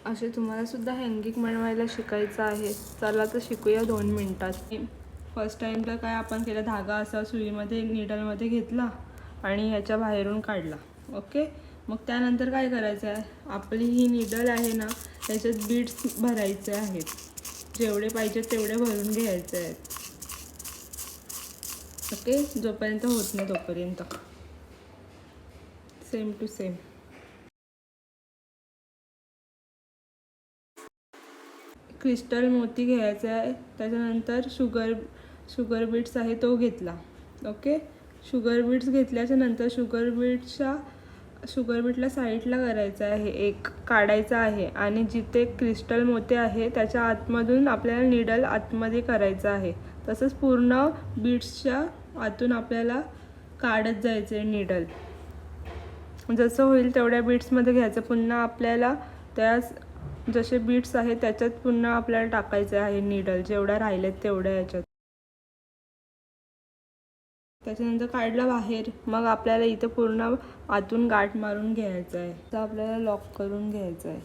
असे तुम्हाला सुद्धा हँगिंग बनवायला शिकायचं आहे. चला तर शिकूया 2 मिनिटात. फर्स्ट टाइमला काय आपण केलं, धागा असा सुईमध्ये नीडलमध्ये घेतला आणि ह्याच्या बाहेरून काढला. ओके, मग त्यानंतर काय करायचं आहे, आपली ही नीडल आहे ना, त्याच्यात बीड्स भरायचे आहेत. जेवढे पाहिजे तेवढे भरून घ्यायचे आहेत. ओके, जोपर्यंत होत नाही तोपर्यंत सेम टू सेम. क्रिस्टल मोती घ्यायचा आहे. त्याच्यानंतर शुगर बीट्स आहे तो घेतला. ओके, शुगर बीट्स घेतल्याच्या नंतर शुगर बीटला साईडला करायचं आहे, एक काढायचा आहे आणि जिथे क्रिस्टल मोती आहे त्याच्या आतमधून आपल्याला नीडल आतमध्ये करायचं आहे. तसंच पूर्ण बीट्सच्या आतून आपल्याला काढत जायचं आहे नीडल. जसं होईल तेवढ्या बीट्समध्ये घ्यायचं. पुन्हा आपल्याला त्या जसे बीट्स आहेत त्याच्यात पुन्हा आपल्याला टाकायचं आहे नीडल, जेवढ्या राहिलेत तेवढ्या याच्यात. त्याच्यानंतर काढला बाहेर. मग आपल्याला इथे पूर्ण आतून गाठ मारून घ्यायचं आहे. तर आपल्याला लॉक करून घ्यायचं आहे.